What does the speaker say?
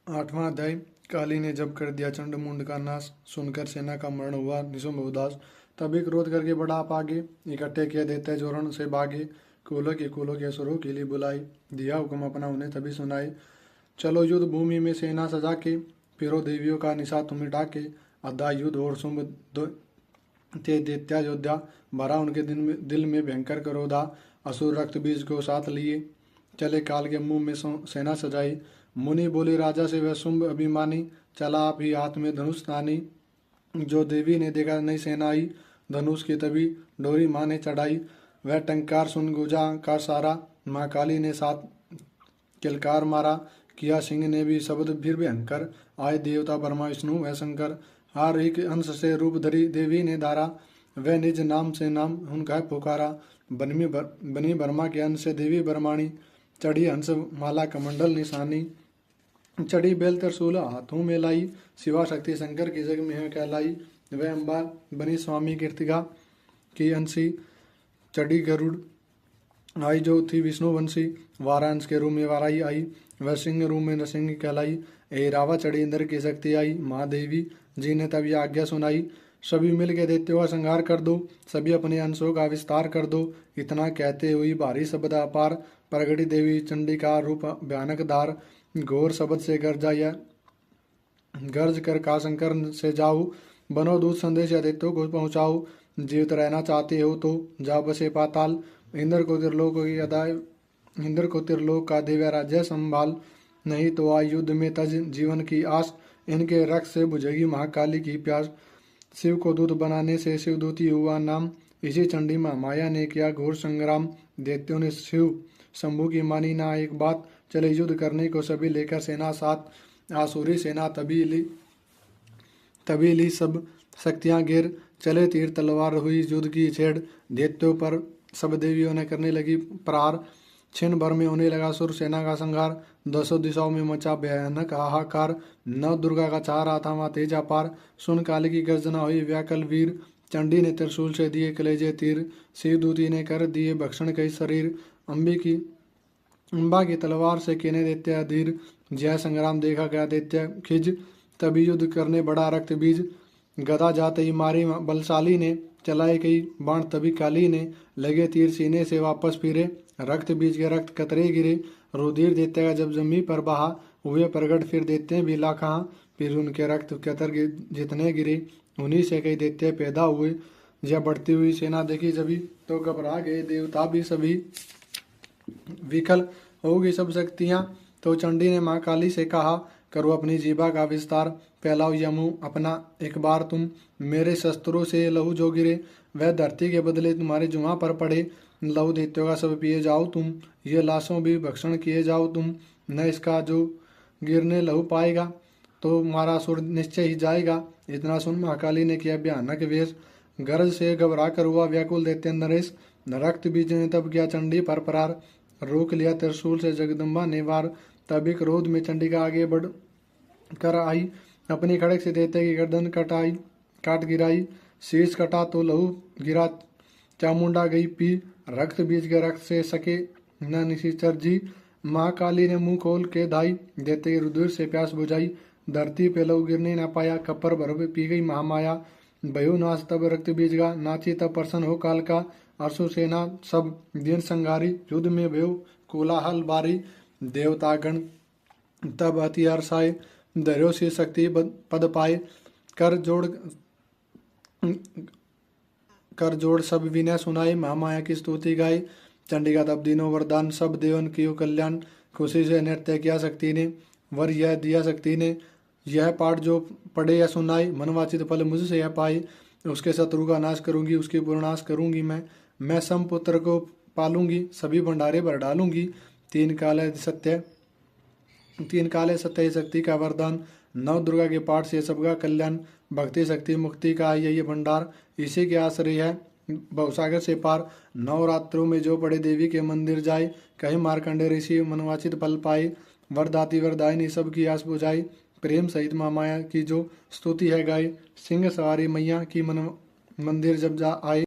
8वां अध्याय। काली ने जब कर दिया चंड मुंड का नाश, सुनकर सेना का मरण हुआ निशुंभ उदास। तभी क्रोध करके बढ़ा आप आगे, इकट्ठे किए देते जोरण से भागे। कुलों के असुरों के लिए बुलाई, दिया हुक्म अपना उन्हें तभी सुनाए। चलो युद्ध भूमि में सेना सजा के, फिरो देवियों का निशा तुम मिटा के। अद्धा युद्ध और शुंभ ते दैत्या योद्धा, भरा उनके दिल में भयंकर क्रोधा। असुर रक्त बीज को साथ लिए, चले काल के मुंह में सेना सजाई। मुनि बोले राजा से वह शुंभ अभिमानी, चला आप ही हाथ में धनुष तानी। जो देवी ने देखा नई सेना आई, धनुष की तभी डोरी माँ ने चढ़ाई। वह टंकार सुन गुजा का सारा, माँ काली ने साथ किलकार मारा। किया सिंह ने भी शब्द फिर भयंकर, आए देवता ब्रह्मा विष्णु वह शंकर। हार एक अंश से रूप धरी देवी ने धारा, वह निज नाम से नाम उनका पुकारा। बनी ब्रह्मा के अंश से देवी ब्रह्माणी, चढ़ी हंस माला कमंडल निशानी। चढ़ी बेल त्रिशूल हाथों में लाई, शिवा शक्ति शंकर की जग में कहलाई। वह अम्बा बनी स्वामी कीर्तिका की अंशी, चढ़ी गरुड़ आई जो थी विष्णु वंशी। वारांश के रूप में वाराई आई, वह सिंह रूप में नरसिंह कहलाई। ए रावा चढ़ी इंद्र की शक्ति आई, महादेवी जी ने तब यह आज्ञा सुनाई। सभी मिल के दैत्यों का संहार कर दो, सभी अपने अंशों का विस्तार कर दो। इतना कहते हुई भारी शब्द अपार, प्रगटी देवी चंडी का रूप भयानक धार। घोर शब्द से गर्ज कर का शंकर से जाओ, बनो दूत संदेश दैत्यों को पहुँचाओ। जीवित रहना चाहते हो तो जा बसे पाताल, इंद्र को त्रिलोक का दिव्य राज्य संभाल। नहीं तो आ युद्ध में तज जीवन की आस, इनके रक्त से बुझेगी महाकाली की प्यास। शिव को दूत बनाने से शिवदूती हुआ नाम, इसी चंडी माया ने किया घोर संग्राम। दैत्यों ने शिव शंभु की मानी ना एक बात, चले युद्ध करने को सभी लेकर सेना साथ। आसुरी सेना तभी ली सब शक्तियां घेर, चले तीर तलवार हुई युद्ध की छेड़। दैत्यों पर सब देवियों ने करने लगी प्रहार, क्षण भर में होने लगा सुर सेना का संहार। दसों दिशाओं में मचा भयानक हाहाकार, नव दुर्गा का चाह रहा था वहां तेज अपार। सुन काली की गर्जना हुई व्याकुल वीर, चंडी ने त्रिशूल से दिए कलेजे तीर। शिवदूती ने कर दिए भक्षण कई शरीर, अम्बा की तलवार से केने दैत्य अधीर। जय संग्राम देखा गया दैत्य खिज, तभी युद्ध करने बड़ा रक्त बीज। गदा जाते ही मारी बलशाली ने, चलाए कई बाण तभी काली ने। लगे तीर सीने से वापस फिरे, रक्त बीज के रक्त कतरे गिरे। रुधिर दैत्य का जब जमी पर बहा, हुए प्रगट फिर दैत्य भी ला कहाँ। फिर उनके रक्त कतर जितने गिरे, उन्हीं से कई दैत्य पैदा हुए। जब बढ़ती हुई सेना देखी जभी, तो घबरा गए देवता भी सभी। विकल होगी सब शक्तियां, तो चंडी ने माँ काली से कहा, करो अपनी जीभा का विस्तार। फैलाओ यमु अपना एक बार तुम, मेरे शस्त्रों से लहू जो गिरे, वह धरती के बदले तुम्हारे जुआ पर पड़े। लहू दैत्यों का सब पिए जाओ तुम, ये लाशों भी भक्षण किए जाओ तुम। न इसका जो गिरने लहू पाएगा, तो मारा सुर निश्चय ही जाएगा। इतना सुन महाकाली ने किया भयानक वेश, गरज से घबरा कर हुआ व्याकुल दैत्य नरेश। रक्त बीज ने तब किया चंडी पर प्रहार, रोक लिया त्रिशूल से जगदम्बा ने वार। तभी क्रोध में चंडिका आगे बढ़ कर आई, अपनी खड़क से दैत्य की गर्दन काट गिराई। शीर्ष कटा तो लहू गिरा, चामुंडा गई पी। रक्त बीज के रक्त से सके न निशिचर जी। माँ काली ने मुंह खोल के धाई, दैत्य के रुधिर से प्यास बुझाई। धरती पे लहू गिरने न पाया, कपर भर पी गई महामाया। भयो नाश तब रक्त बीज का, नाची तब प्रसन्न हो काल का। अरसु सेना सब दिन संगारी, युद्ध में भयो कोलाहल बारी। देवतागण तब अति हर्षाए, धैर्यो से शक्ति पद पाए। कर जोड़ सब विनय सुनाए, महामाया की स्तुति गाए। चंडिका तब दिनों वरदान, सब देवन की कल्याण। खुशी से नृत्य किया शक्ति ने, वर यह दिया शक्ति ने। यह पाठ जो पढ़े या सुनाए, मनवाचित फल मुझसे यह पाए। उसके शत्रु का नाश करूंगी, उसकी पुरनाश करूंगी मैं समपुत्र को पालूंगी, सभी भंडारे भर डालूंगी। तीन काले सत्य शक्ति का वरदान, नव दुर्गा के पाठ से सबका कल्याण। भक्ति शक्ति मुक्ति का यही भंडार, इसी के आश्रय है भवसागर से पार। नवरात्रों में जो पड़े देवी के मंदिर जाए, कहीं मार्कंडे ऋषि मनवाचित फल पाए। वरदाती वरदायिनी सबकी आस बुझाई, प्रेम सहित माँ माया की जो स्तुति है गाय। सिंह सवारी मैया की मंदिर जब जा आए,